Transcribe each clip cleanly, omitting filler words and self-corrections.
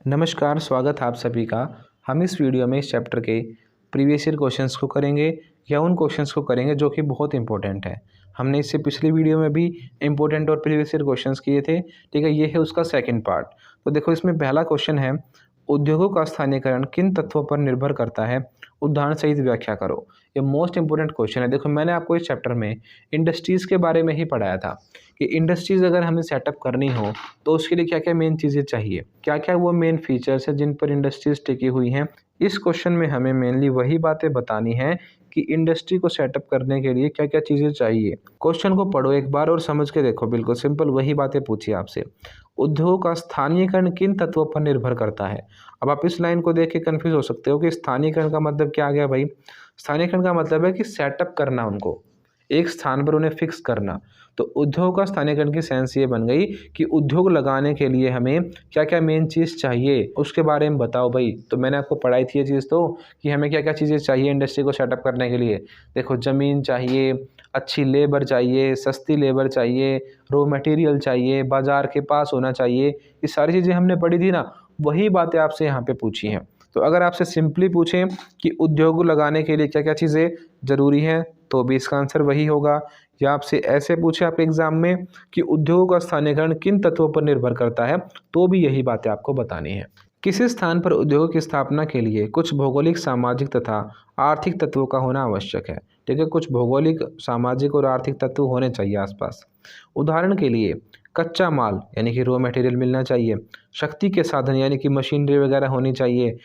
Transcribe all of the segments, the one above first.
नमस्कार, स्वागत है आप सभी का। हम इस वीडियो में इस चैप्टर के प्रीवियस ईयर क्वेश्चंस को करेंगे या उन क्वेश्चंस को करेंगे जो कि बहुत इंपॉर्टेंट है। हमने इससे पिछली वीडियो में भी इंपॉर्टेंट और प्रीवियस ईयर क्वेश्चंस किए थे, ठीक है। ये है उसका सेकंड पार्ट। तो देखो, इसमें पहला क्वेश्चन है, उद्योगों का स्थानीयकरण किन तत्वों पर निर्भर करता है, उदाहरण सहित व्याख्या करो। ये मोस्ट इंपॉर्टेंट क्वेश्चन है। देखो, मैंने आपको इस चैप्टर में इंडस्ट्रीज़ के बारे में ही पढ़ाया था कि इंडस्ट्रीज़ अगर हमें सेटअप करनी हो तो उसके लिए क्या क्या मेन चीज़ें चाहिए, क्या क्या वो मेन फीचर्स हैं जिन पर इंडस्ट्रीज़ टिकी हुई हैं। इस क्वेश्चन में हमें मेनली वही बातें बतानी है कि इंडस्ट्री को सेटअप करने के लिए क्या क्या चीज़ें चाहिए। क्वेश्चन को पढ़ो एक बार और समझ के देखो, बिल्कुल सिंपल वही बातें पूछी आपसे। उद्योग का स्थानीयकरण किन तत्वों पर निर्भर करता है। अब आप इस लाइन को देख के कन्फ्यूज हो सकते हो कि स्थानीयकरण का मतलब क्या आ गया भाई। स्थानीयकरण का मतलब है कि सेटअप करना, उनको एक स्थान पर उन्हें फिक्स करना। तो उद्योग का स्थानीयकरण की सेंस ये बन गई कि उद्योग लगाने के लिए हमें क्या क्या मेन चीज़ चाहिए उसके बारे में बताओ भाई। तो मैंने आपको पढ़ाई थी ये चीज़ तो, कि हमें क्या क्या चीज़ें चाहिए इंडस्ट्री को सेटअप करने के लिए। देखो, ज़मीन चाहिए, अच्छी लेबर चाहिए, सस्ती लेबर चाहिए, रॉ मटेरियल चाहिए, बाज़ार के पास होना चाहिए। ये सारी चीज़ें हमने पढ़ी थी ना, वही बातें आपसे यहाँ पे पूछी हैं। तो अगर आपसे सिंपली पूछें कि उद्योग लगाने के लिए क्या क्या चीज़ें ज़रूरी हैं, तो भी इसका आंसर वही होगा। या आपसे ऐसे पूछे आपके एग्जाम में कि उद्योगों का स्थानीयकरण किन तत्वों पर निर्भर करता है, तो भी यही बातें आपको बतानी है। किसी स्थान पर उद्योग की स्थापना के लिए कुछ भौगोलिक, सामाजिक तथा आर्थिक तत्वों का होना आवश्यक है, ठीक है। कुछ भौगोलिक, सामाजिक और आर्थिक तत्व होने चाहिए आसपास। उदाहरण के लिए कच्चा माल यानी कि रॉ मटेरियल मिलना चाहिए, शक्ति के साधन यानी कि मशीनरी वगैरह होनी चाहिए,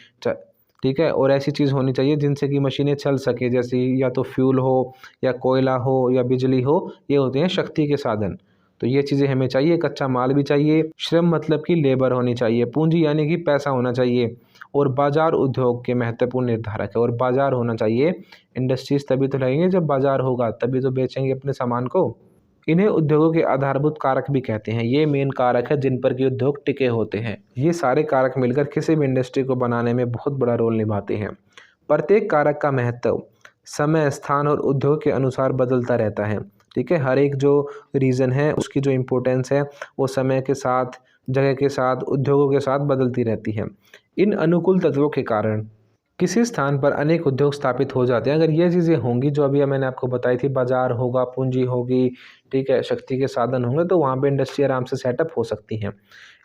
ठीक है। और ऐसी चीज़ होनी चाहिए जिनसे कि मशीनें चल सके, जैसे या तो फ्यूल हो या कोयला हो या बिजली हो, ये होते हैं शक्ति के साधन। तो ये चीज़ें हमें चाहिए। कच्चा माल भी चाहिए, श्रम मतलब कि लेबर होनी चाहिए, पूंजी यानी कि पैसा होना चाहिए, और बाजार उद्योग के महत्वपूर्ण निर्धारक है। और बाजार होना चाहिए। इंडस्ट्रीज तभी तो लगेंगे जब बाजार होगा, तभी तो बेचेंगे अपने सामान को। इन्हें उद्योगों के आधारभूत कारक भी कहते हैं। ये मेन कारक है जिन पर कि उद्योग टिके होते हैं। ये सारे कारक मिलकर किसी भी इंडस्ट्री को बनाने में बहुत बड़ा रोल निभाते हैं। प्रत्येक कारक का महत्व समय, स्थान और उद्योग के अनुसार बदलता रहता है, ठीक है। हर एक जो रीज़न है उसकी जो इम्पोर्टेंस है वो समय के साथ, जगह के साथ, उद्योगों के साथ बदलती रहती है। इन अनुकूल तत्वों के कारण किसी स्थान पर अनेक उद्योग स्थापित हो जाते हैं। अगर ये चीज़ें होंगी जो अभी मैंने आपको बताई थी, बाजार होगा, पूंजी होगी, ठीक है, शक्ति के साधन होंगे, तो वहाँ पे इंडस्ट्री आराम से सेटअप हो सकती हैं।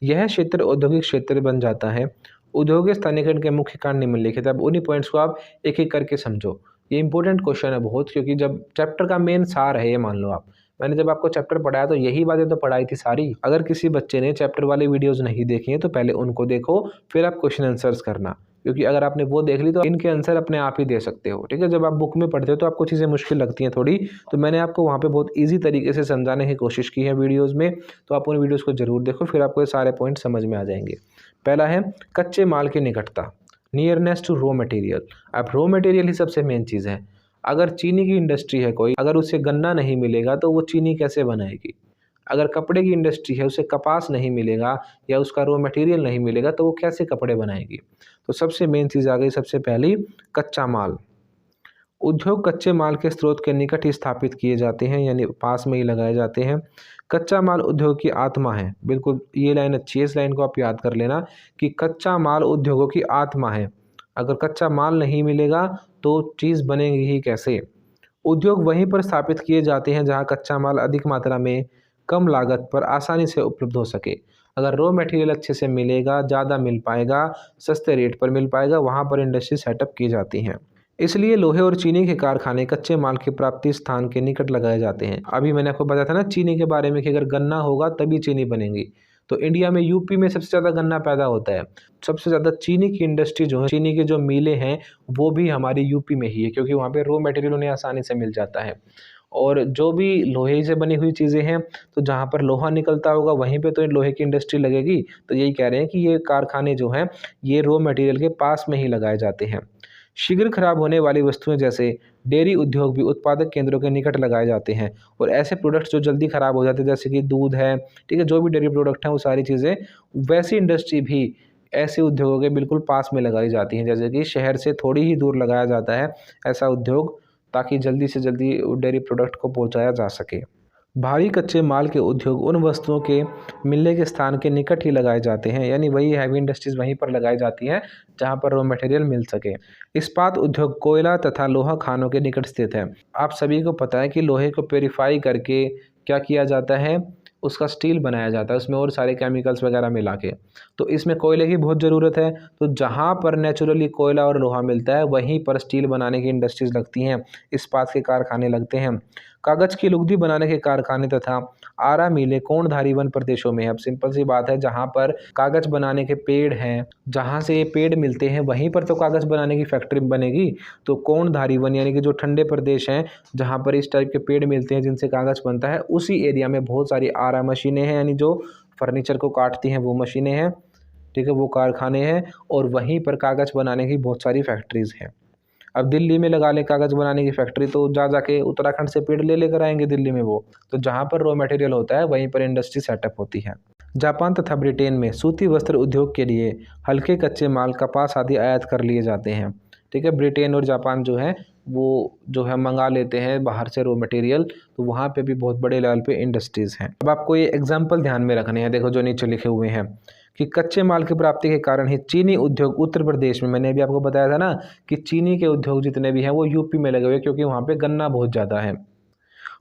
यह क्षेत्र औद्योगिक क्षेत्र बन जाता है। औद्योगिक स्थानीयकरण के मुख्य कारण निम्नलिखित है। अब उन्हीं पॉइंट्स को आप एक एक करके समझो। ये इंपॉर्टेंट क्वेश्चन है बहुत, क्योंकि जब चैप्टर का मेन सार है ये, मान लो आप, मैंने जब आपको चैप्टर पढ़ाया तो यही बातें तो पढ़ाई थी सारी। अगर किसी बच्चे ने चैप्टर वाली वीडियोस नहीं देखी हैं तो पहले उनको देखो, फिर आप क्वेश्चन आंसर्स करना, क्योंकि अगर आपने वो देख ली तो इनके आंसर अपने आप ही दे सकते हो, ठीक है। जब आप बुक में पढ़ते हो तो आपको चीज़ें मुश्किल लगती हैं थोड़ी, तो मैंने आपको वहाँ पे बहुत ईजी तरीके से समझाने की कोशिश की है वीडियोज़ में। तो आप उन वीडियोज़ को ज़रूर देखो, फिर आपको ये सारे पॉइंट समझ में आ जाएंगे। पहला है कच्चे माल की निकटता, नियरनेस टू रॉ मटेरियल। अब रॉ मटेरियल ही सबसे मेन चीज़ है। अगर चीनी की इंडस्ट्री है कोई, अगर उसे गन्ना नहीं मिलेगा तो वो चीनी कैसे बनाएगी। अगर कपड़े की इंडस्ट्री है, उसे कपास नहीं मिलेगा या उसका रॉ मटेरियल नहीं मिलेगा तो वो कैसे कपड़े बनाएगी। तो सबसे मेन चीज़ आ गई सबसे पहली, कच्चा माल। उद्योग कच्चे माल के स्रोत के निकट ही स्थापित किए जाते हैं, यानी पास में ही लगाए जाते हैं। कच्चा माल उद्योग की आत्मा है। बिल्कुल, ये लाइन अच्छी है, इस लाइन को आप याद कर लेना कि कच्चा माल उद्योगों की आत्मा है। अगर कच्चा माल नहीं मिलेगा तो चीज़ बनेगी ही कैसे। उद्योग वहीं पर स्थापित किए जाते हैं जहां कच्चा माल अधिक मात्रा में, कम लागत पर आसानी से उपलब्ध हो सके। अगर रॉ मटेरियल अच्छे से मिलेगा, ज़्यादा मिल पाएगा, सस्ते रेट पर मिल पाएगा, वहाँ पर इंडस्ट्री सेटअप की जाती हैं। इसलिए लोहे और चीनी के कारखाने कच्चे माल के प्राप्ति स्थान के निकट लगाए जाते हैं। अभी मैंने आपको बताया था ना चीनी के बारे में कि अगर गन्ना होगा तभी चीनी बनेगी। तो इंडिया में यूपी में सबसे ज़्यादा गन्ना पैदा होता है। सबसे ज़्यादा चीनी की इंडस्ट्री जो है, चीनी के जो मिलें हैं, वो भी हमारी यूपी में ही है, क्योंकि वहाँ पे रॉ मटेरियल उन्हें आसानी से मिल जाता है। और जो भी लोहे से बनी हुई चीज़ें हैं, तो जहाँ पर लोहा निकलता होगा वहीं पे तो लोहे की इंडस्ट्री लगेगी। तो यही कह रहे हैं कि ये कारखाने जो हैं ये रॉ मटेरियल के पास में ही लगाए जाते हैं। शीघ्र खराब होने वाली वस्तुएं जैसे डेयरी उद्योग भी उत्पादक केंद्रों के निकट लगाए जाते हैं। और ऐसे प्रोडक्ट्स जो जल्दी खराब हो जाते हैं, जैसे कि दूध है, ठीक है, जो भी डेयरी प्रोडक्ट हैं वो सारी चीज़ें, वैसी इंडस्ट्री भी ऐसे उद्योगों के बिल्कुल पास में लगाई जाती हैं। जैसे कि शहर से थोड़ी ही दूर लगाया जाता है ऐसा उद्योग, ताकि जल्दी से जल्दी डेयरी प्रोडक्ट को पहुंचाया जा सके। भारी कच्चे माल के उद्योग उन वस्तुओं के मिलने के स्थान के निकट ही लगाए जाते हैं, यानी वही हैवी इंडस्ट्रीज वहीं पर लगाई जाती हैं जहां पर रॉ मटेरियल मिल सके। इस्पात उद्योग कोयला तथा लोहा खानों के निकट स्थित है। आप सभी को पता है कि लोहे को प्योरीफाई करके क्या किया जाता है, उसका स्टील बनाया जाता है, उसमें और सारे केमिकल्स वगैरह मिला के। तो इसमें कोयले की बहुत ज़रूरत है। तो जहाँ पर नेचुरली कोयला और लोहा मिलता है वहीं पर स्टील बनाने की इंडस्ट्रीज लगती हैं, इस्पात के कारखाने लगते हैं। कागज़ की लुगदी बनाने के कारखाने तथा आरा मिलें कोणधारी वन प्रदेशों में है। अब सिंपल सी बात है, जहाँ पर कागज़ बनाने के पेड़ हैं, जहाँ से ये पेड़ मिलते हैं वहीं पर तो कागज़ बनाने की फैक्ट्री बनेगी। तो कोणधारी वन यानी कि जो ठंडे प्रदेश हैं जहाँ पर इस टाइप के पेड़ मिलते हैं जिनसे कागज़ बनता है, उसी एरिया में बहुत सारी आरा मशीनें हैं, यानी जो फर्नीचर को काटती हैं वो मशीनें हैं, ठीक है, वो कारखाने हैं। और वहीं पर कागज़ बनाने की बहुत सारी फैक्ट्रीज़ हैं। अब दिल्ली में लगा लें कागज़ बनाने की फैक्ट्री, तो जा जाके उत्तराखंड से पेड़ ले लेकर आएंगे दिल्ली में वो। तो जहाँ पर रॉ मटेरियल होता है वहीं पर इंडस्ट्री सेटअप होती है। जापान तथा ब्रिटेन में सूती वस्त्र उद्योग के लिए हल्के कच्चे माल कपास आदि आयात कर लिए जाते हैं, ठीक है। ब्रिटेन और जापान जो है वो जो है मंगा लेते हैं बाहर से रॉ मटेरियल, तो वहाँ पे भी बहुत बड़े लेवल पे इंडस्ट्रीज़ हैं। अब आपको ये एग्जांपल ध्यान में रखने हैं, देखो जो नीचे लिखे हुए हैं कि कच्चे माल की प्राप्ति के कारण ही चीनी उद्योग उत्तर प्रदेश में, मैंने अभी आपको बताया था ना कि चीनी के उद्योग जितने भी हैं वो यूपी में लगे हुए हैं क्योंकि वहाँ पे गन्ना बहुत ज़्यादा है।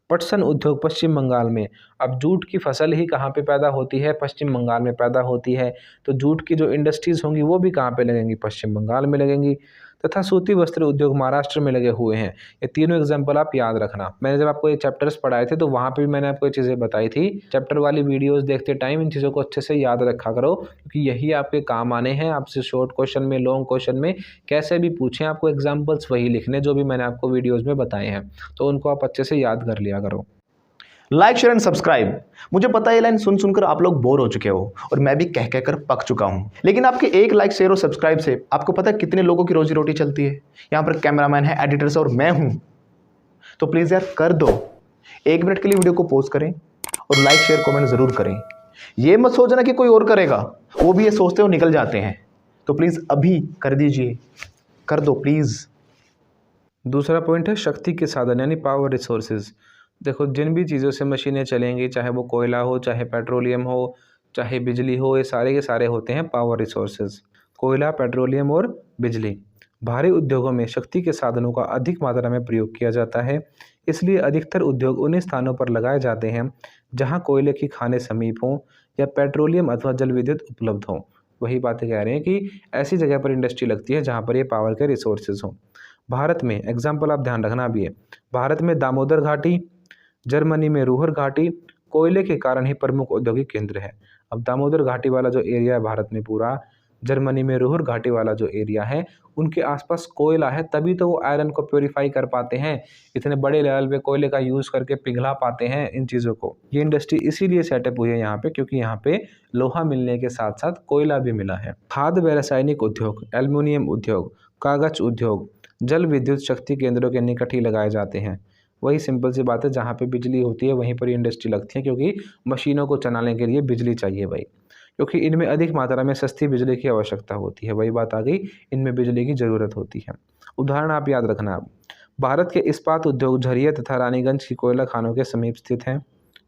पटसन उद्योग पश्चिम बंगाल में। अब जूट की फसल ही कहाँ पे पैदा होती है, पश्चिम बंगाल में पैदा होती है। तो जूट की जो इंडस्ट्रीज़ होंगी वो भी कहाँ पे लगेंगी, पश्चिम बंगाल में लगेंगी। तथा सूती वस्त्र उद्योग महाराष्ट्र में लगे हुए हैं। ये तीनों एग्जाम्पल आप याद रखना। मैंने जब आपको ये चैप्टर्स पढ़ाए थे तो वहाँ पे भी मैंने आपको ये चीज़ें बताई थी। चैप्टर वाली वीडियोस देखते टाइम इन चीज़ों को अच्छे से याद रखा करो क्योंकि यही आपके काम आने हैं। आपसे शॉर्ट क्वेश्चन में, लॉन्ग क्वेश्चन में कैसे भी पूछें, आपको एग्जाम्पल्स वही लिखने जो भी मैंने आपको वीडियोज़ में बताए हैं, तो उनको आप अच्छे से याद कर लिया करो। Like share and subscribe. मुझे पता है ये लाइन सुन सुनकर आप लोग बोर हो चुके हो और मैं भी कह कहकर पक चुका हूं, लेकिन आपके एक लाइक शेयर और सब्सक्राइब से आपको पता है कितने लोगों की रोजी रोटी चलती है। यहां पर कैमरामैन है, एडिटर्स और मैं हूं। तो प्लीज यार कर दो, 1 मिनट के लिए वीडियो को पॉज करें और लाइक शेयर कमेंट जरूर करें। ये मत सोचना कि कोई और करेगा, वो भी ये सोचते हो निकल जाते हैं। तो प्लीज अभी कर दीजिए, कर दो प्लीज। दूसरा पॉइंट है शक्ति के साधन यानी पावर रिसोर्सेज। देखो जिन भी चीज़ों से मशीनें चलेंगी, चाहे वो कोयला हो, चाहे पेट्रोलियम हो, चाहे बिजली हो, ये सारे के सारे होते हैं पावर रिसोर्सेज। कोयला, पेट्रोलियम और बिजली। भारी उद्योगों में शक्ति के साधनों का अधिक मात्रा में प्रयोग किया जाता है, इसलिए अधिकतर उद्योग उन्हीं स्थानों पर लगाए जाते हैं जहां कोयले की खानें समीप हों या पेट्रोलियम अथवा जल विद्युत उपलब्ध हों। वही बातें कह रहे हैं कि ऐसी जगह पर इंडस्ट्री लगती है जहाँ पर ये पावर के रिसोर्सेज हों। भारत में एग्जाम्पल आप ध्यान रखना भी है, भारत में दामोदर घाटी, जर्मनी में रूहर घाटी कोयले के कारण ही प्रमुख औद्योगिक केंद्र है। अब दामोदर घाटी वाला जो एरिया है भारत में पूरा, जर्मनी में रूहर घाटी वाला जो एरिया है, उनके आसपास कोयला है, तभी तो वो आयरन को प्योरीफाई कर पाते हैं, इतने बड़े लेवल पे कोयले का यूज़ करके पिघला पाते हैं इन चीज़ों को। ये इंडस्ट्री इसीलिए सेटअप हुई है यहाँ पे क्योंकि यहाँ पे लोहा मिलने के साथ साथ कोयला भी मिला है। खाद्य व रासायनिक उद्योग, एल्युमिनियम उद्योग, कागज उद्योग जल विद्युत शक्ति केंद्रों के निकट ही लगाए जाते हैं। वही सिंपल सी बात है, जहाँ पे बिजली होती है वहीं पर इंडस्ट्री लगती है क्योंकि मशीनों को चलाने के लिए बिजली चाहिए भाई, क्योंकि इनमें अधिक मात्रा में सस्ती बिजली की आवश्यकता होती है। वही बात आ गई, इनमें बिजली की ज़रूरत होती है। उदाहरण आप याद रखना। आप भारत के इस्पात उद्योग झरिया तथा रानीगंज की कोयला खानों के समीप स्थित हैं,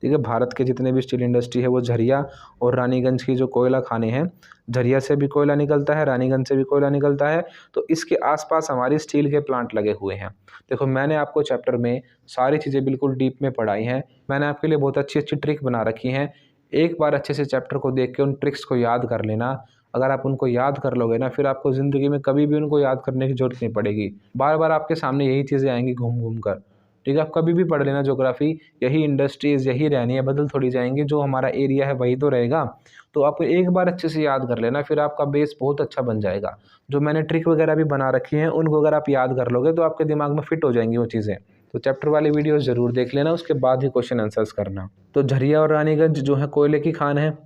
ठीक है। भारत के जितने भी स्टील इंडस्ट्री है वो झरिया और रानीगंज की जो कोयला खाने हैं, झरिया से भी कोयला निकलता है, रानीगंज से भी कोयला निकलता है, तो इसके आसपास हमारी स्टील के प्लांट लगे हुए हैं। देखो मैंने आपको चैप्टर में सारी चीज़ें बिल्कुल डीप में पढ़ाई हैं, मैंने आपके लिए बहुत अच्छी अच्छी ट्रिक बना रखी हैं। एक बार अच्छे से चैप्टर को देख के उन ट्रिक्स को याद कर लेना। अगर आप उनको याद कर लोगे ना, फिर आपको ज़िंदगी में कभी भी उनको याद करने की ज़रूरत नहीं पड़ेगी। बार बार आपके सामने यही चीज़ें आएंगी घूम घूम कर, ठीक है। आप कभी भी पढ़ लेना ज्योग्राफी, यही इंडस्ट्रीज़ यही रहनी है, बदल थोड़ी जाएंगी, जो हमारा एरिया है वही तो रहेगा। तो आप एक बार अच्छे से याद कर लेना, फिर आपका बेस बहुत अच्छा बन जाएगा। जो मैंने ट्रिक वगैरह भी बना रखी हैं उनको अगर आप याद कर लोगे तो आपके दिमाग में फिट हो जाएंगी वो चीज़ें। तो चैप्टर वाली वीडियो ज़रूर देख लेना, उसके बाद ही क्वेश्चन आंसर्स करना। तो झरिया और रानीगंज जो है कोयले की खान है।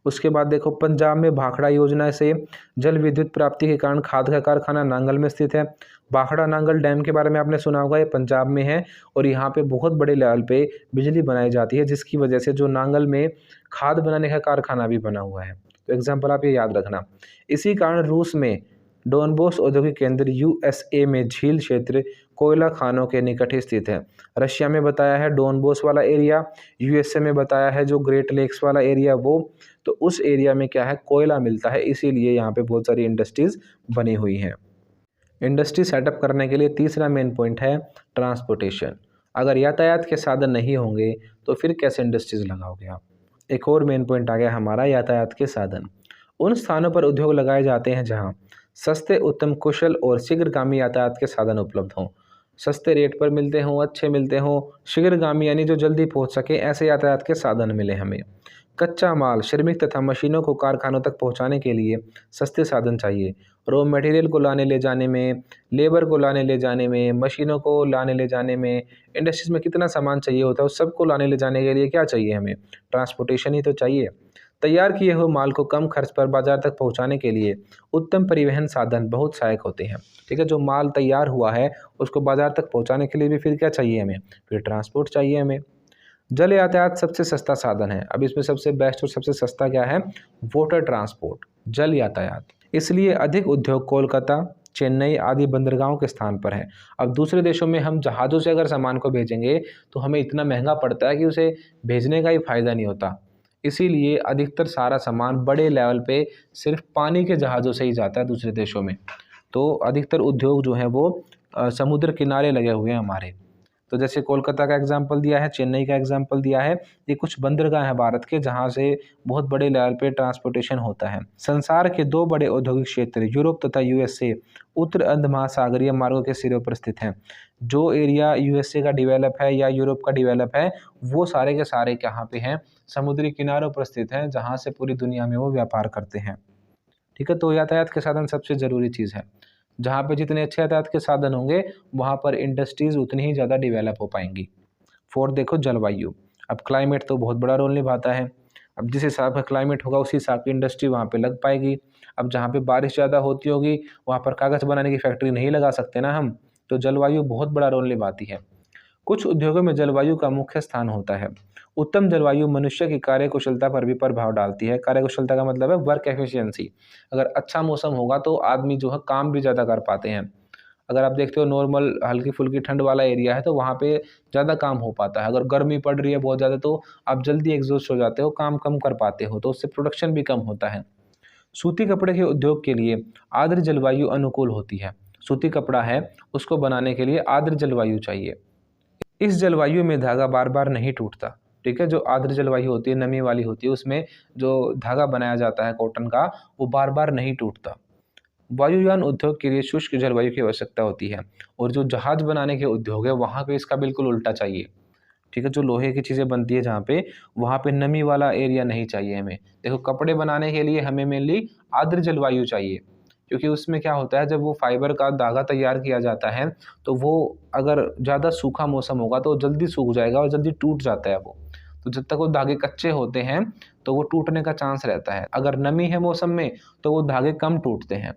उसके बाद देखो पंजाब में भाखड़ा योजना से जल विद्युत प्राप्ति के कारण खाद का कारखाना नांगल में स्थित है। भाखड़ा नांगल डैम के बारे में आपने सुना होगा, ये पंजाब में है और यहाँ पे बहुत बड़े लेवल पे बिजली बनाई जाती है, जिसकी वजह से जो नांगल में खाद बनाने का कारखाना भी बना हुआ है। तो एग्जाम्पल आप ये याद रखना। इसी कारण रूस में डॉनबॉस औद्योगिक केंद्र, यूएसए में झील क्षेत्र कोयला खानों के निकट ही स्थित है। रशिया में बताया है डॉन बॉस वाला एरिया, यूएसए में बताया है जो ग्रेट लेक्स वाला एरिया वो, तो उस एरिया में क्या है कोयला मिलता है, इसीलिए यहाँ पे बहुत सारी इंडस्ट्रीज बनी हुई हैं। इंडस्ट्री सेटअप करने के लिए तीसरा मेन पॉइंट है ट्रांसपोर्टेशन। अगर यातायात के साधन नहीं होंगे तो फिर कैसे इंडस्ट्रीज लगाओगे आप। एक और मेन पॉइंट आ गया हमारा यातायात के साधन। उन स्थानों पर उद्योग लगाए जाते हैं जहां सस्ते, उत्तम, कुशल और शीघ्रगामी यातायात के साधन उपलब्ध हों। सस्ते रेट पर मिलते हों, अच्छे मिलते हों, शीघ्रगामी यानी जो जल्दी पहुंच सके, ऐसे यातायात के साधन मिले हमें। कच्चा माल, श्रमिक तथा मशीनों को कारखानों तक पहुंचाने के लिए सस्ते साधन चाहिए। रॉ मटेरियल को लाने ले जाने में, लेबर को लाने ले जाने में, मशीनों को लाने ले जाने में, इंडस्ट्रीज में कितना सामान चाहिए होता है उस सबको लाने ले जाने के लिए क्या चाहिए हमें, ट्रांसपोर्टेशन ही तो चाहिए। तैयार किए हुए माल को कम खर्च पर बाजार तक पहुंचाने के लिए उत्तम परिवहन साधन बहुत सहायक होते हैं। ठीक है, जो माल तैयार हुआ है उसको बाजार तक पहुंचाने के लिए भी फिर क्या चाहिए हमें, फिर ट्रांसपोर्ट चाहिए हमें। जल यातायात सबसे सस्ता साधन है। अब इसमें सबसे बेस्ट और सबसे सस्ता क्या है, वाटर ट्रांसपोर्ट, जल यातायात। इसलिए अधिक उद्योग कोलकाता, चेन्नई आदि बंदरगाहों के स्थान पर है। अब दूसरे देशों में हम जहाज़ों से अगर सामान को भेजेंगे तो हमें इतना महंगा पड़ता है कि उसे भेजने का ही फ़ायदा नहीं होता। इसीलिए अधिकतर सारा सामान बड़े लेवल पे सिर्फ पानी के जहाज़ों से ही जाता है दूसरे देशों में। तो अधिकतर उद्योग जो हैं वो समुद्र किनारे लगे हुए हैं हमारे। तो जैसे कोलकाता का एग्जाम्पल दिया है, चेन्नई का एग्जाम्पल दिया है, ये कुछ बंदरगाह हैं भारत के जहाँ से बहुत बड़े लेवल पे ट्रांसपोर्टेशन होता है। संसार के दो बड़े औद्योगिक क्षेत्र यूरोप तथा यूएसए उत्तर अर्ध महासागरीय मार्गों के सिरों पर स्थित हैं। जो एरिया यूएसए का डेवलप है या यूरोप का डेवलप है वो सारे के सारे कहाँ पे हैं, समुद्री किनारों पर स्थित हैं, जहाँ से पूरी दुनिया में वो व्यापार करते हैं। ठीक है, तो यातायात के साधन सबसे ज़रूरी चीज़ है। जहाँ पे जितने अच्छे यातायात के साधन होंगे वहाँ पर इंडस्ट्रीज़ उतनी ही ज़्यादा डेवलप हो पाएंगी। फोर्थ देखो जलवायु। अब क्लाइमेट तो बहुत बड़ा रोल निभाता है। अब जिस हिसाब का क्लाइमेट होगा उसी हिसाब की इंडस्ट्री वहाँ पे लग पाएगी। अब जहाँ पे बारिश ज़्यादा होती होगी वहाँ पर कागज़ बनाने की फैक्ट्री नहीं लगा सकते ना हम, तो जलवायु बहुत बड़ा रोल निभाती है। कुछ उद्योगों में जलवायु का मुख्य स्थान होता है। उत्तम जलवायु मनुष्य की कार्यकुशलता पर भी प्रभाव डालती है। कार्यकुशलता का मतलब है वर्क एफिशिएंसी। अगर अच्छा मौसम होगा तो आदमी जो है काम भी ज़्यादा कर पाते हैं। अगर आप देखते हो नॉर्मल हल्की फुल्की ठंड वाला एरिया है तो वहाँ पे ज़्यादा काम हो पाता है। अगर गर्मी पड़ रही है बहुत ज़्यादा तो आप जल्दी एग्जॉस्ट हो जाते हो, काम कम कर पाते हो, तो उससे प्रोडक्शन भी कम होता है। सूती कपड़े के उद्योग के लिए आर्द्र जलवायु अनुकूल होती है। सूती कपड़ा है उसको बनाने के लिए आर्द्र जलवायु चाहिए। इस जलवायु में धागा बार बार नहीं टूटता। ठीक है, जो आर्द्र जलवायु होती है, नमी वाली होती है, उसमें जो धागा बनाया जाता है कॉटन का वो बार बार नहीं टूटता। वायुयान उद्योग के लिए शुष्क जलवायु की आवश्यकता होती है और जो जहाज बनाने के उद्योग है वहाँ पे इसका बिल्कुल उल्टा चाहिए। ठीक है, जो लोहे की चीज़ें बनती है जहाँ पे, वहाँ पे नमी वाला एरिया नहीं चाहिए हमें। देखो कपड़े बनाने के लिए हमें मेनली आर्द्र जलवायु चाहिए, क्योंकि उसमें क्या होता है जब वो फाइबर का धागा तैयार किया जाता है तो वो अगर ज़्यादा सूखा मौसम होगा तो जल्दी सूख जाएगा और जल्दी टूट जाता है वो। तो जब तक वो धागे कच्चे होते हैं तो वो टूटने का चांस रहता है। अगर नमी है मौसम में तो वो धागे कम टूटते हैं।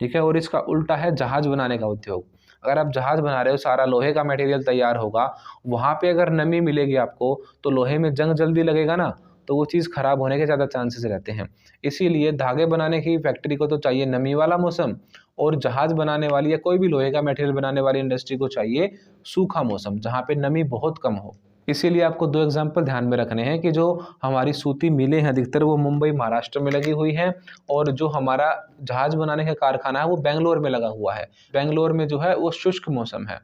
ठीक है, और इसका उल्टा है जहाज बनाने का उद्योग। अगर आप जहाज बना रहे हो, सारा लोहे का मटेरियल तैयार होगा, वहाँ पे अगर नमी मिलेगी आपको तो लोहे में जंग जल्दी लगेगा ना, तो वो चीज़ ख़राब होने के ज़्यादा चांसेस रहते हैं। इसीलिए धागे बनाने की फैक्ट्री को तो चाहिए नमी वाला मौसम, और जहाज बनाने वाली या कोई भी लोहे का मटेरियल बनाने वाली इंडस्ट्री को चाहिए सूखा मौसम, जहाँ पे नमी बहुत कम हो। इसीलिए आपको दो एग्जाम्पल ध्यान में रखने हैं कि जो हमारी सूती मिलें हैं अधिकतर वो मुंबई महाराष्ट्र में लगी हुई हैं, और जो हमारा जहाज बनाने का कारखाना है वो बेंगलोर में लगा हुआ है। बेंगलोर में जो है वो शुष्क मौसम है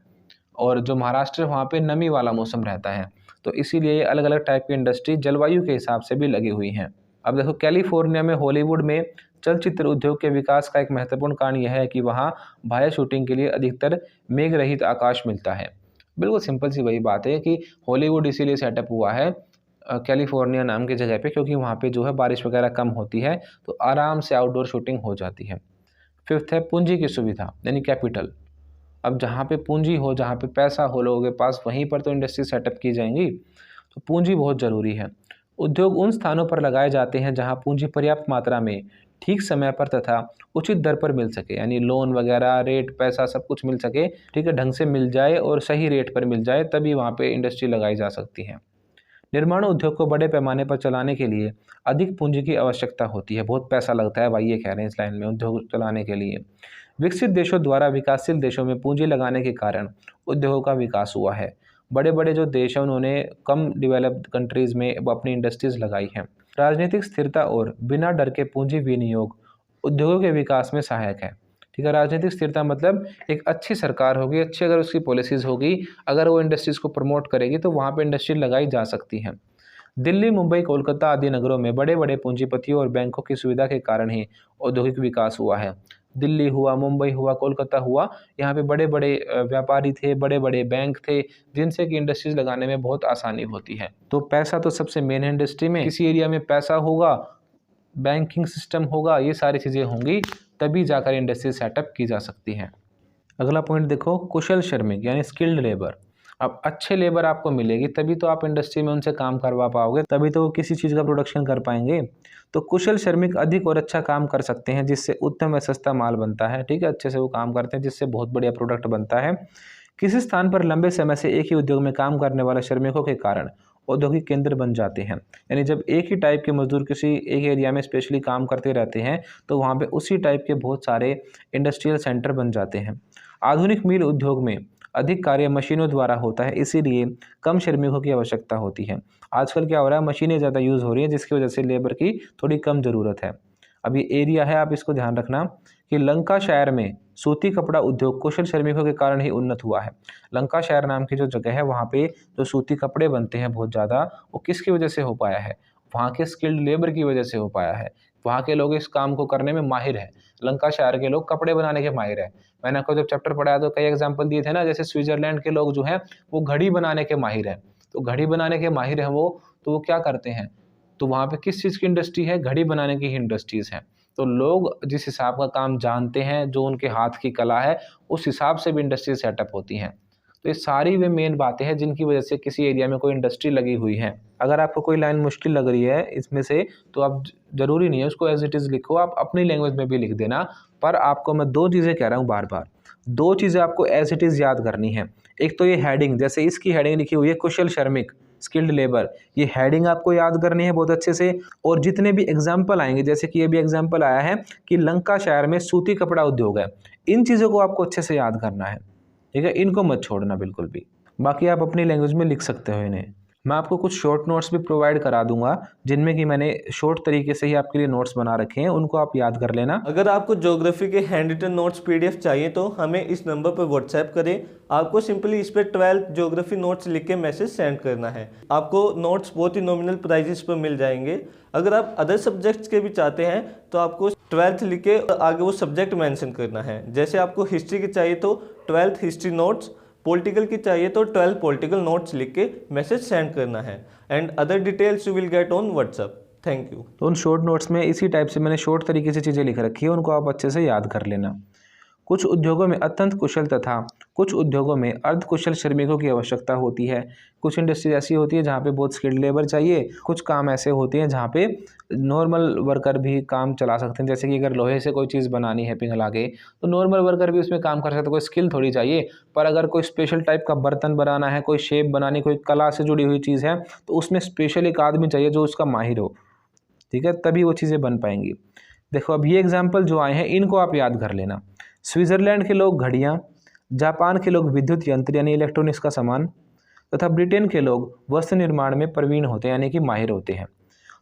और जो महाराष्ट्र है वहाँ पे नमी वाला मौसम रहता है। तो इसीलिए अलग अलग टाइप की इंडस्ट्री जलवायु के हिसाब से भी लगी हुई हैं। अब देखो कैलिफोर्निया में हॉलीवुड में चलचित्र उद्योग के विकास का एक महत्वपूर्ण कारण यह है कि वहाँ बाह्य शूटिंग के लिए अधिकतर मेघ रहित आकाश मिलता है। बिल्कुल सिंपल सी वही बात है कि हॉलीवुड इसीलिए सेटअप हुआ है कैलिफोर्निया नाम की जगह पे, क्योंकि वहाँ पे जो है बारिश वगैरह कम होती है तो आराम से आउटडोर शूटिंग हो जाती है। फिफ्थ है पूंजी की सुविधा यानी कैपिटल। अब जहाँ पे पूंजी हो, जहाँ पे पैसा हो लोगों के पास, वहीं पर तो इंडस्ट्री सेटअप की जाएंगी। तो पूंजी बहुत ज़रूरी है। उद्योग उन स्थानों पर लगाए जाते हैं जहाँ पूंजी पर्याप्त मात्रा में, ठीक समय पर तथा उचित दर पर मिल सके, यानी लोन वगैरह, रेट, पैसा सब कुछ मिल सके। ठीक है, ढंग से मिल जाए और सही रेट पर मिल जाए, तभी वहाँ पे इंडस्ट्री लगाई जा सकती है। निर्माण उद्योग को बड़े पैमाने पर चलाने के लिए अधिक पूंजी की आवश्यकता होती है। बहुत पैसा लगता है भाई, ये कह रहे हैं इस लाइन में उद्योग चलाने के लिए। विकसित देशों द्वारा विकासशील देशों में पूंजी लगाने के कारण उद्योगों का विकास हुआ है। बड़े बड़े जो देश हैं उन्होंने कम डेवलप्ड कंट्रीज़ में अपनी इंडस्ट्रीज़ लगाई हैं। राजनीतिक स्थिरता और बिना डर के पूंजी विनियोग उद्योगों के विकास में सहायक है। ठीक है, राजनीतिक स्थिरता मतलब एक अच्छी सरकार होगी, अच्छी अगर उसकी पॉलिसीज़ होगी, अगर वो इंडस्ट्रीज़ को प्रमोट करेगी तो वहाँ पे इंडस्ट्री लगाई जा सकती हैं। दिल्ली, मुंबई, कोलकाता आदि नगरों में बड़े बड़े पूंजीपतियों और बैंकों की सुविधा के कारण ही औद्योगिक विकास हुआ है। दिल्ली हुआ, मुंबई हुआ, कोलकाता हुआ, यहाँ पे बड़े बड़े व्यापारी थे, बड़े बड़े बैंक थे, जिनसे कि इंडस्ट्रीज लगाने में बहुत आसानी होती है। तो पैसा तो सबसे मेन है इंडस्ट्री में। किसी एरिया में पैसा होगा, बैंकिंग सिस्टम होगा, ये सारी चीज़ें होंगी, तभी जाकर इंडस्ट्री सेटअप की जा सकती हैं। अगला पॉइंट देखो, कुशल श्रमिक यानी स्किल्ड लेबर। अब अच्छे लेबर आपको मिलेगी तभी तो आप इंडस्ट्री में उनसे काम करवा पाओगे, तभी तो वो किसी चीज़ का प्रोडक्शन कर पाएंगे। तो कुशल श्रमिक अधिक और अच्छा काम कर सकते हैं, जिससे उत्तम व सस्ता माल बनता है। ठीक है, अच्छे से वो काम करते हैं, जिससे बहुत बढ़िया प्रोडक्ट बनता है। किसी स्थान पर लंबे समय से एक ही उद्योग में काम करने वाले श्रमिकों के कारण औद्योगिक केंद्र बन जाते हैं। यानी जब एक ही टाइप के मजदूर किसी एक एरिया में स्पेशली काम करते रहते हैं तो वहाँ पे उसी टाइप के बहुत सारे इंडस्ट्रियल सेंटर बन जाते हैं। आधुनिक मील उद्योग में अधिक कार्य मशीनों द्वारा होता है, इसीलिए कम श्रमिकों की आवश्यकता होती है। आजकल क्या हो रहा है, मशीनें ज़्यादा यूज़ हो रही हैं, जिसकी वजह से लेबर की थोड़ी कम ज़रूरत है। अब ये एरिया है, आप इसको ध्यान रखना कि लंकाशायर में सूती कपड़ा उद्योग कुशल श्रमिकों के कारण ही उन्नत हुआ है। लंकाशायर नाम की जो जगह है, वहाँ पे जो सूती कपड़े बनते हैं बहुत ज़्यादा, वो किसकी वजह से हो पाया है? वहाँ के स्किल्ड लेबर की वजह से हो पाया है। वहाँ के लोग इस काम को करने में माहिर हैं। लंकाशायर के लोग कपड़े बनाने के माहिर हैं। मैंने आपको जब चैप्टर पढ़ाया तो कई एग्जाम्पल दिए थे ना, जैसे स्विट्जरलैंड के लोग जो हैं वो घड़ी बनाने के माहिर हैं। तो घड़ी बनाने के माहिर हैं वो, तो वो क्या करते हैं? तो वहाँ पे किस चीज़ की इंडस्ट्री है? घड़ी बनाने की ही इंडस्ट्रीज़ हैं। तो लोग जिस हिसाब का काम जानते हैं, जो उनके हाथ की कला है, उस हिसाब से भी इंडस्ट्री सेटअप होती हैं। तो ये सारी वे मेन बातें हैं जिनकी वजह से किसी एरिया में कोई इंडस्ट्री लगी हुई है। अगर आपको कोई लाइन मुश्किल लग रही है इसमें से, तो आप ज़रूरी नहीं है उसको एज इट इज़ लिखो, आप अपनी लैंग्वेज में भी लिख देना। पर आपको मैं 2 चीज़ें कह रहा हूँ बार बार, 2 चीज़ें आपको एज इट इज़ याद करनी है। एक तो ये हेडिंग, जैसे इसकी हेडिंग लिखी हुई है कुशल श्रमिक, स्किल्ड लेबर, ये हेडिंग आपको याद करनी है बहुत अच्छे से। और जितने भी एग्जाम्पल आएंगे, जैसे कि ये भी एग्जाम्पल आया है कि लंकाशायर में सूती कपड़ा उद्योग है, इन चीज़ों को आपको अच्छे से याद करना है। ठीक है, इनको मत छोड़ना बिल्कुल भी। बाकी आप अपनी लैंग्वेज में लिख सकते हो इन्हें। मैं आपको कुछ शॉर्ट नोट्स भी प्रोवाइड करा दूंगा, जिनमें कि मैंने शॉर्ट तरीके से ही आपके लिए नोट्स बना रखे हैं, उनको आप याद कर लेना। अगर आपको ज्योग्राफी के हैंड रिटन नोट्स पीडीएफ चाहिए तो हमें इस नंबर पर व्हाट्सएप करें। आपको सिंपली इस पर 12th ज्योग्राफी नोट्स लिख के मैसेज सेंड करना है। आपको नोट्स बहुत ही नॉमिनल प्राइजेस पर मिल जाएंगे। अगर आप अदर सब्जेक्ट्स के भी चाहते हैं तो आपको 12th लिख के आगे वो सब्जेक्ट मेंशन करना है। जैसे आपको हिस्ट्री की चाहिए तो 12th हिस्ट्री नोट्स, पॉलिटिकल की चाहिए तो 12 पॉलिटिकल नोट्स लिख के मैसेज सेंड करना है। And other details you will get on WhatsApp. Thank you. तो उन शॉर्ट नोट्स में इसी टाइप से मैंने शॉर्ट तरीके से चीज़ें लिख रखी है, उनको आप अच्छे से याद कर लेना। कुछ उद्योगों में अत्यंत कुशल तथा कुछ उद्योगों में अर्ध कुशल श्रमिकों की आवश्यकता होती है। कुछ इंडस्ट्री ऐसी होती है जहाँ पे बहुत स्किल्ड लेबर चाहिए, कुछ काम ऐसे होते हैं जहाँ पे नॉर्मल वर्कर भी काम चला सकते हैं। जैसे कि अगर लोहे से कोई चीज़ बनानी है पिघला के, तो नॉर्मल वर्कर भी उसमें काम कर सकते हैं, कोई स्किल थोड़ी चाहिए। पर अगर कोई स्पेशल टाइप का बर्तन बनाना है, कोई शेप बनानी, कोई कला से जुड़ी हुई चीज़ है, तो उसमें स्पेशल एक आदमी चाहिए जो उसका माहिर हो। ठीक है, तभी वो चीज़ें बन पाएंगी। देखो अब ये एग्जाम्पल जो आए हैं इनको आप याद कर लेना। स्विट्ज़रलैंड के लोग घड़ियाँ, जापान के लोग विद्युत यंत्र यानी इलेक्ट्रॉनिक्स का सामान, तथा ब्रिटेन के लोग वस्त्र निर्माण में प्रवीण होते हैं यानी कि माहिर होते हैं।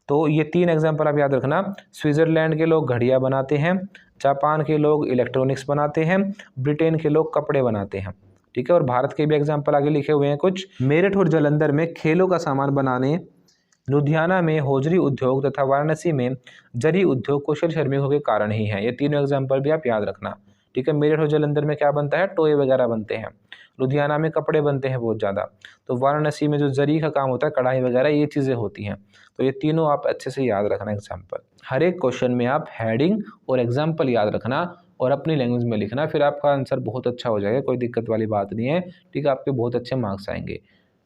तो ये 3 एग्जाम्पल आप याद रखना। स्विट्ज़रलैंड के लोग घड़ियाँ बनाते हैं, जापान के लोग इलेक्ट्रॉनिक्स बनाते हैं, ब्रिटेन के लोग कपड़े बनाते हैं। ठीक है, और भारत के भी एग्जाम्पल आगे लिखे हुए हैं कुछ। मेरठ और जालंधर में खेलों का सामान बनाने, लुधियाना में हौजरी उद्योग तथा वाराणसी में जरी उद्योग कुशल श्रमिकों के कारण ही है। ये तीनों एग्जाम्पल भी आप याद रखना। ठीक है, मेरठ और जालंधर में क्या बनता है, टोए वगैरह बनते हैं। लुधियाना में कपड़े बनते हैं बहुत ज़्यादा। तो वाराणसी में जो जरी का काम होता है, कढ़ाई वगैरह, ये चीज़ें होती हैं। तो ये तीनों आप अच्छे से याद रखना एग्जाम्पल। हर एक क्वेश्चन में आप हेडिंग और एग्जाम्पल याद रखना और अपनी लैंग्वेज में लिखना, फिर आपका आंसर बहुत अच्छा हो जाएगा, कोई दिक्कत वाली बात नहीं है। ठीक है, आपके बहुत अच्छे मार्क्स आएंगे।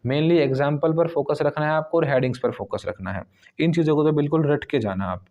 मेनली एग्जाम्पल पर फोकस रखना है आपको और हेडिंग्स पर फोकस रखना है। इन चीज़ों को तो बिल्कुल रट के जाना आप।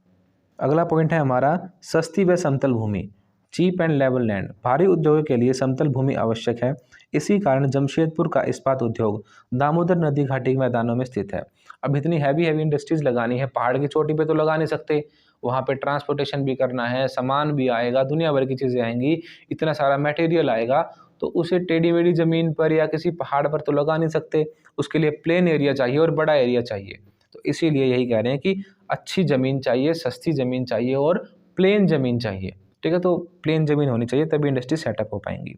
अगला पॉइंट है हमारा सस्ती व समतल भूमि, चीप एंड लेवल लैंड। भारी उद्योगों के लिए समतल भूमि आवश्यक है। इसी कारण जमशेदपुर का इस्पात उद्योग दामोदर नदी घाटी के मैदानों में स्थित है। अब इतनी हैवी इंडस्ट्रीज लगानी है, पहाड़ की चोटी पे तो लगा नहीं सकते, वहाँ पे ट्रांसपोर्टेशन भी करना है, सामान भी आएगा, दुनिया भर की चीज़ें आएंगी, इतना सारा मटेरियल आएगा, तो उसे टेढ़ी मेढ़ी ज़मीन पर या किसी पहाड़ पर तो लगा नहीं सकते। उसके लिए प्लेन एरिया चाहिए और बड़ा एरिया चाहिए। तो इसीलिए यही कह रहे हैं कि अच्छी ज़मीन चाहिए, सस्ती ज़मीन चाहिए और प्लेन ज़मीन चाहिए। ठीक है, तो प्लेन ज़मीन होनी चाहिए, तभी इंडस्ट्री सेटअप हो पाएंगी।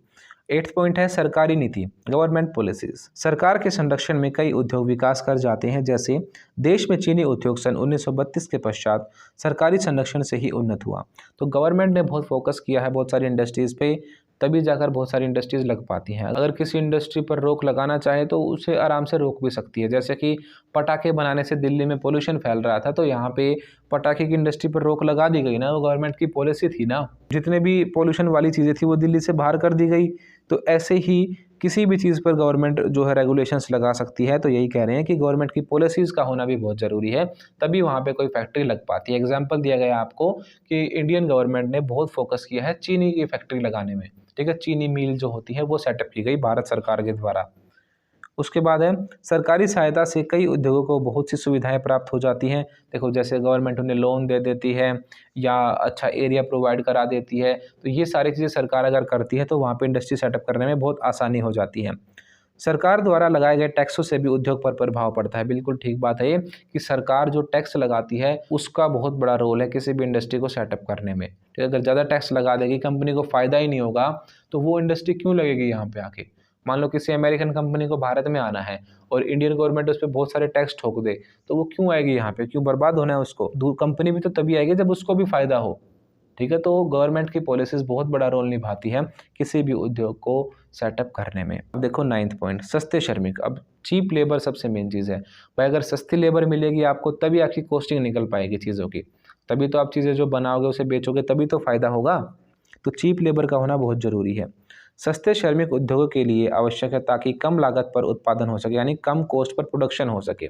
8th पॉइंट है सरकारी नीति, गवर्नमेंट पॉलिसीज। सरकार के संरक्षण में कई उद्योग विकास कर जाते हैं। जैसे देश में चीनी उद्योग सन 1932 के पश्चात सरकारी संरक्षण से ही उन्नत हुआ। तो गवर्नमेंट ने बहुत फोकस किया है बहुत सारी इंडस्ट्रीज़ पे, तभी जाकर बहुत सारी इंडस्ट्रीज़ लग पाती हैं। अगर किसी इंडस्ट्री पर रोक लगाना चाहे तो उसे आराम से रोक भी सकती है। जैसे कि पटाखे बनाने से दिल्ली में पोल्यूशन फैल रहा था, तो यहाँ पे पटाखे की इंडस्ट्री पर रोक लगा दी गई ना, वो गवर्नमेंट की पॉलिसी थी ना। जितने भी पोल्यूशन वाली चीज़ें थी वो दिल्ली से बाहर कर दी गई। तो ऐसे ही किसी भी चीज़ पर गवर्नमेंट जो है रेगुलेशंस लगा सकती है। तो यही कह रहे हैं कि गवर्नमेंट की पॉलिसीज़ का होना भी बहुत ज़रूरी है, तभी वहाँ पे कोई फैक्ट्री लग पाती है। एग्जांपल दिया गया आपको कि इंडियन गवर्नमेंट ने बहुत फोकस किया है चीनी की फैक्ट्री लगाने में। ठीक है, चीनी मिल जो होती है वो सेटअप की गई भारत सरकार के द्वारा। उसके बाद है सरकारी सहायता से कई उद्योगों को बहुत सी सुविधाएं प्राप्त हो जाती हैं। देखो, जैसे गवर्नमेंट उन्हें लोन दे देती है या अच्छा एरिया प्रोवाइड करा देती है। तो ये सारी चीज़ें सरकार अगर करती है तो वहाँ पे इंडस्ट्री सेटअप करने में बहुत आसानी हो जाती है। सरकार द्वारा लगाए गए टैक्सों से भी उद्योग पर प्रभाव पड़ता है। बिल्कुल ठीक बात है ये कि सरकार जो टैक्स लगाती है उसका बहुत बड़ा रोल है किसी भी इंडस्ट्री को सेटअप करने में। ठीक है, अगर ज़्यादा टैक्स लगा देगी, कंपनी को फ़ायदा ही नहीं होगा, तो वो इंडस्ट्री क्यों लगेगी यहाँ पे आके। मान लो किसी अमेरिकन कंपनी को भारत में आना है और इंडियन गवर्नमेंट उस पर बहुत सारे टैक्स ठोक दे, तो वो क्यों आएगी यहाँ पे, क्यों बर्बाद होना है उसको। कंपनी भी तो तभी आएगी जब उसको भी फ़ायदा हो। ठीक है, तो गवर्नमेंट की पॉलिसीज़ बहुत बड़ा रोल निभाती है किसी भी उद्योग को सेटअप करने में। अब देखो 9th पॉइंट, सस्ते श्रमिक। अब चीप लेबर सबसे मेन चीज़ है भाई। अगर सस्ती लेबर मिलेगी आपको तभी आपकी कॉस्टिंग निकल पाएगी चीज़ों की, तभी तो आप चीज़ें जो बनाओगे उसे बेचोगे, तभी तो फ़ायदा होगा। तो चीप लेबर का होना बहुत ज़रूरी है। सस्ते श्रमिक उद्योगों के लिए आवश्यक है ताकि कम लागत पर उत्पादन हो सके, यानी कम कॉस्ट पर प्रोडक्शन हो सके।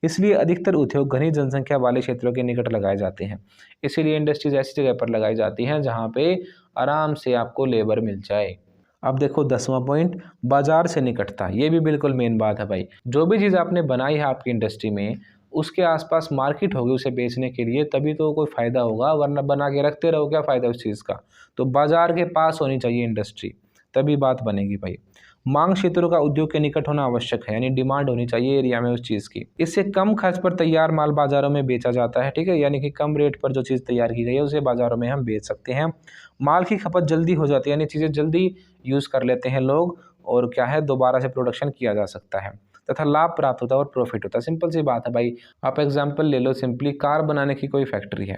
इसलिए अधिकतर उद्योग घनी जनसंख्या वाले क्षेत्रों के निकट लगाए जाते हैं। इसीलिए इंडस्ट्रीज ऐसी जगह पर लगाई जाती हैं जहाँ पे आराम से आपको लेबर मिल जाए। अब देखो 10वां पॉइंट, बाजार से निकटता। ये भी बिल्कुल मेन बात है भाई। जो भी चीज़ आपने बनाई है आपकी इंडस्ट्री में, उसके आसपास मार्केट होगी उसे बेचने के लिए, तभी तो कोई फ़ायदा होगा, वरना बना के रखते रहो क्या फ़ायदा उस चीज़ का। तो बाजार के पास होनी चाहिए इंडस्ट्री, तभी बात बनेगी भाई। मांग क्षेत्रों का उद्योग के निकट होना आवश्यक है, यानी डिमांड होनी चाहिए एरिया में उस चीज़ की। इससे कम खर्च पर तैयार माल बाजारों में बेचा जाता है। ठीक है, यानी कि कम रेट पर जो चीज़ तैयार की गई है उसे बाजारों में हम बेच सकते हैं। माल की खपत जल्दी हो जाती है, यानी चीज़ें जल्दी यूज़ कर लेते हैं लोग, और क्या है दोबारा से प्रोडक्शन किया जा सकता है, तथा लाभ प्राप्त होता है और प्रॉफिट होता है। सिंपल सी बात है भाई। आप एग्जाम्पल ले लो, सिंपली कार बनाने की कोई फैक्ट्री है।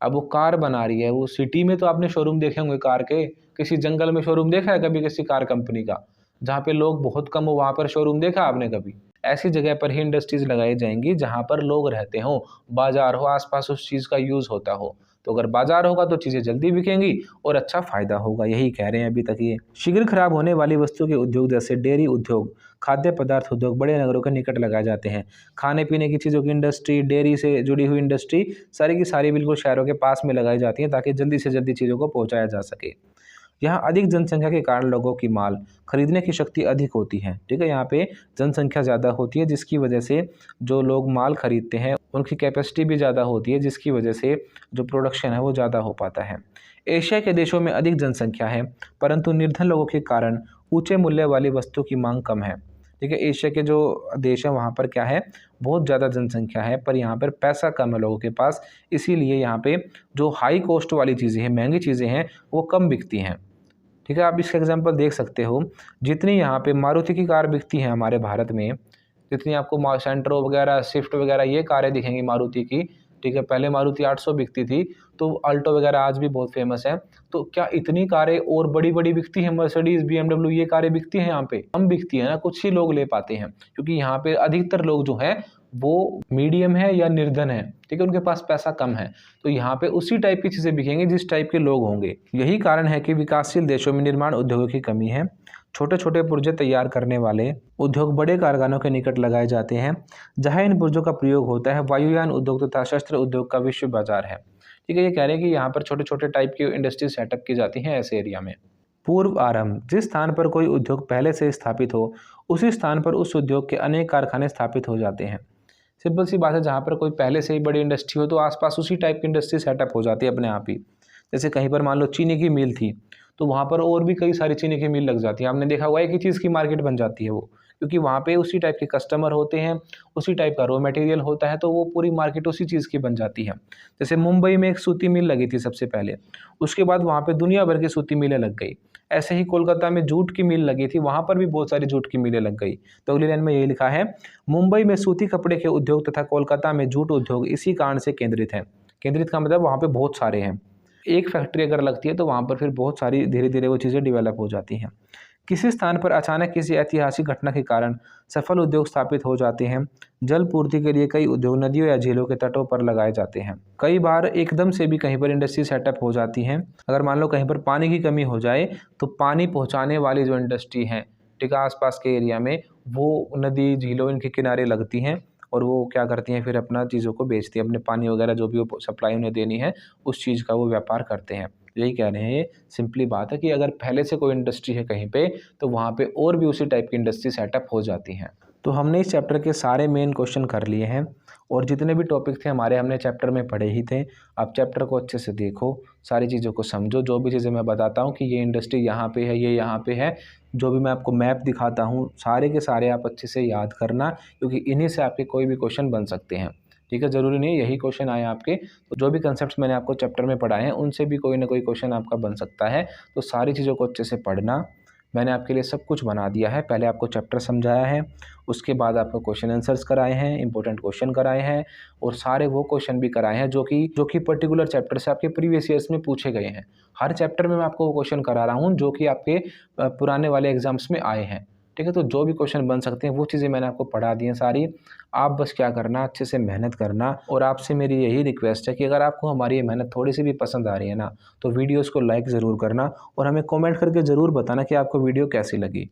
अब वो कार बना रही है, वो सिटी में तो आपने शोरूम देखे होंगे कार के, किसी जंगल में शोरूम देखा है कभी किसी कार कंपनी का, जहाँ पे लोग बहुत कम हो वहाँ पर शोरूम देखा आपने कभी। ऐसी जगह पर ही इंडस्ट्रीज लगाई जाएंगी जहाँ पर लोग रहते हों, बाजार हो, आसपास उस चीज़ का यूज़ होता हो। तो अगर बाजार होगा तो चीज़ें जल्दी बिकेंगी और अच्छा फायदा होगा। यही कह रहे हैं अभी तक ये। शीघ्र खराब होने वाली वस्तुओं के उद्योग जैसे डेयरी उद्योग, खाद्य पदार्थ उद्योग बड़े नगरों के निकट लगाए जाते हैं। खाने पीने की चीज़ों की इंडस्ट्री, डेयरी से जुड़ी हुई इंडस्ट्री, सारी की सारी बिल्कुल शहरों के पास में लगाई जाती हैं ताकि जल्दी से जल्दी चीज़ों को पहुँचाया जा सके। यहाँ अधिक जनसंख्या के कारण लोगों की माल खरीदने की शक्ति अधिक होती है। ठीक है, यहाँ पे जनसंख्या ज़्यादा होती है जिसकी वजह से जो लोग माल खरीदते हैं उनकी कैपेसिटी भी ज़्यादा होती है, जिसकी वजह से जो प्रोडक्शन है वो ज़्यादा हो पाता है। एशिया के देशों में अधिक जनसंख्या है, परंतु निर्धन लोगों के कारण ऊंचे मूल्य वाली वस्तु की मांग कम है। ठीक है, एशिया के जो देश है वहाँ पर क्या है, बहुत ज़्यादा जनसंख्या है, पर यहाँ पर पैसा कम है लोगों के पास, इसीलिए यहाँ पे जो हाई कॉस्ट वाली चीज़ें हैं, महंगी चीज़ें हैं, वो कम बिकती हैं। ठीक है, आप इसका एग्जांपल देख सकते हो। जितनी यहाँ पे मारुति की कार बिकती हैं हमारे भारत में, जितनी आपको सेंट्रो वगैरह, स्विफ्ट वगैरह ये कारें दिखेंगी मारुति की। ठीक है, पहले मारुति 800 बिकती थी, तो अल्टो वगैरह आज भी बहुत फेमस है। तो क्या इतनी कारें और बड़ी बड़ी बिकती हैं? मर्सिडीज, BMW ये कारें बिकती हैं यहाँ पे? कम बिकती है ना, कुछ ही लोग ले पाते हैं, क्योंकि यहाँ पे अधिकतर लोग जो हैं वो मीडियम है या निर्धन है। ठीक है, उनके पास पैसा कम है, तो यहाँ पे उसी टाइप की चीज़ें बिकेंगी जिस टाइप के लोग होंगे। यही कारण है कि विकासशील देशों में निर्माण उद्योगों की कमी है। छोटे छोटे पुर्जे तैयार करने वाले उद्योग बड़े कारखानों के निकट लगाए जाते हैं, जहां इन पुर्जों का प्रयोग होता है। वायुयान उद्योग तथा शस्त्र उद्योग का विश्व बाजार है। ठीक है, ये कह रहे हैं कि यहाँ पर छोटे छोटे टाइप की इंडस्ट्री सेटअप की जाती हैं ऐसे एरिया में। पूर्व आरंभ, जिस स्थान पर कोई उद्योग पहले से स्थापित हो उसी स्थान पर उस उद्योग के अनेक कारखाने स्थापित हो जाते हैं। सिंपल सी बात है, जहाँ पर कोई पहले से ही बड़ी इंडस्ट्री हो तो आसपास उसी टाइप की इंडस्ट्री सेटअप हो जाती है अपने आप ही। जैसे कहीं पर मान लो चीनी की मिल थी तो वहाँ पर और भी कई सारी चीनी की मिल लग जाती है। आपने देखा हुआ एक ही चीज़ की मार्केट बन जाती है वो, क्योंकि वहाँ पे उसी टाइप के कस्टमर होते हैं, उसी टाइप का रॉ मटेरियल होता है, तो वो पूरी मार्केट उसी चीज़ की बन जाती है। जैसे मुंबई में एक सूती मिल लगी थी सबसे पहले, उसके बाद वहाँ पे दुनिया भर की सूती मिलें लग गई। ऐसे ही कोलकाता में जूट की मिल लगी थी, वहाँ पर भी बहुत सारी जूट की मिलें लग गई। तो अगली लाइन में यही लिखा है, मुंबई में सूती कपड़े के उद्योग तथा कोलकाता में जूट उद्योग इसी कारण से केंद्रित है। केंद्रित का मतलब वहाँ पे बहुत सारे हैं। एक फैक्ट्री अगर लगती है तो वहाँ पर फिर बहुत सारी धीरे धीरे वो चीज़ें डेवलप हो जाती हैं। किसी स्थान पर अचानक किसी ऐतिहासिक घटना के कारण सफल उद्योग स्थापित हो जाते हैं। जल पूर्ति के लिए कई उद्योग नदियों या झीलों के तटों पर लगाए जाते हैं। कई बार एकदम से भी कहीं पर इंडस्ट्री सेटअप हो जाती हैं। अगर मान लो कहीं पर पानी की कमी हो जाए तो पानी पहुँचाने वाली जो इंडस्ट्री है, ठीक है, आसपास के एरिया में वो नदी झीलों इनके किनारे लगती हैं और वो क्या करती हैं, फिर अपना चीज़ों को बेचती हैं, अपने पानी वगैरह जो भी वो सप्लाई उन्हें देनी है उस चीज़ का वो व्यापार करते हैं। यही कह रहे हैं, सिंपली बात है कि अगर पहले से कोई इंडस्ट्री है कहीं पे तो वहाँ पे और भी उसी टाइप की इंडस्ट्री सेटअप हो जाती हैं। तो हमने इस चैप्टर के सारे मेन क्वेश्चन कर लिए हैं और जितने भी टॉपिक थे हमारे हमने चैप्टर में पढ़े ही थे। आप चैप्टर को अच्छे से देखो, सारी चीज़ों को समझो, जो भी चीज़ें मैं बताता हूँ कि ये इंडस्ट्री यहाँ पे है, ये यहाँ पे है, जो भी मैं आपको मैप दिखाता हूँ सारे के सारे आप अच्छे से याद करना, क्योंकि इन्हीं से आपके कोई भी क्वेश्चन बन सकते हैं। ठीक है, ज़रूरी नहीं है यही क्वेश्चन आए आपके, तो जो भी कंसेप्ट्स मैंने आपको चैप्टर में पढ़ाए हैं उनसे भी कोई ना कोई क्वेश्चन आपका बन सकता है। तो सारी चीज़ों को अच्छे से पढ़ना। मैंने आपके लिए सब कुछ बना दिया है, पहले आपको चैप्टर समझाया है, उसके बाद आपको क्वेश्चन आंसर्स कराए हैं, इंपॉर्टेंट क्वेश्चन कराए हैं और सारे वो क्वेश्चन भी कराए हैं जो कि पर्टिकुलर चैप्टर से आपके प्रीवियस ईयर्स में पूछे गए हैं। हर चैप्टर में मैं आपको वो क्वेश्चन करा रहा हूँ जो कि आपके पुराने वाले एग्जाम्स में आए हैं। ठीक है, तो जो भी क्वेश्चन बन सकते हैं वो चीज़ें मैंने आपको पढ़ा दी हैं सारी। आप बस क्या करना, अच्छे से मेहनत करना। और आपसे मेरी यही रिक्वेस्ट है कि अगर आपको हमारी ये मेहनत थोड़ी सी भी पसंद आ रही है ना, तो वीडियोस को लाइक ज़रूर करना और हमें कमेंट करके ज़रूर बताना कि आपको वीडियो कैसी लगी।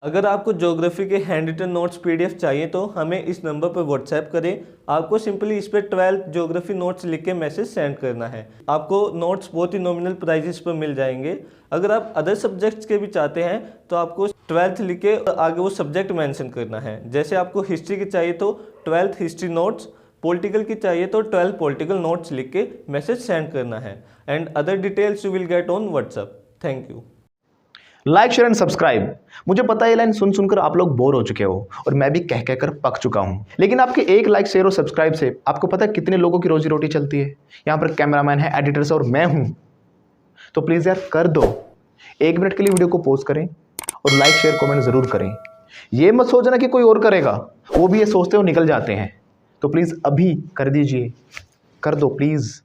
अगर आपको ज्योग्राफी के हैंड रिटन नोट्स पीडीएफ चाहिए तो हमें इस नंबर पर व्हाट्सएप करें। आपको सिंपली इस पर 12th ज्योग्राफी नोट्स लिख के मैसेज सेंड करना है। आपको नोट्स बहुत ही नॉमिनल प्राइजेस पर मिल जाएंगे। अगर आप अदर सब्जेक्ट्स के भी चाहते हैं तो आपको 12th लिख के आगे वो सब्जेक्ट मेंशन करना है। जैसे आपको हिस्ट्री की चाहिए तो 12th हिस्ट्री नोट्स, पॉलिटिकल की चाहिए तो 12 पॉलिटिकल नोट्स लिख के मैसेज सेंड करना है। And other details you will get on WhatsApp. Thank you. Like share and subscribe. मुझे पता है ये लाइन सुन सुनकर आप लोग बोर हो चुके हो और मैं भी कह कहकर पक चुका हूं, लेकिन आपके एक लाइक शेयर और सब्सक्राइब से आपको पता है कितने लोगों की रोजी रोटी चलती है। यहां पर कैमरामैन है, एडिटर्स और मैं हूं, तो प्लीज यार कर दो, 1 मिनट के लिए वीडियो को पॉज करें और लाइक शेयर कमेंट जरूर करें। ये मत सोचना कि कोई और करेगा, वो भी ये सोचते हो निकल जाते हैं। तो प्लीज अभी कर दीजिए, कर दो प्लीज।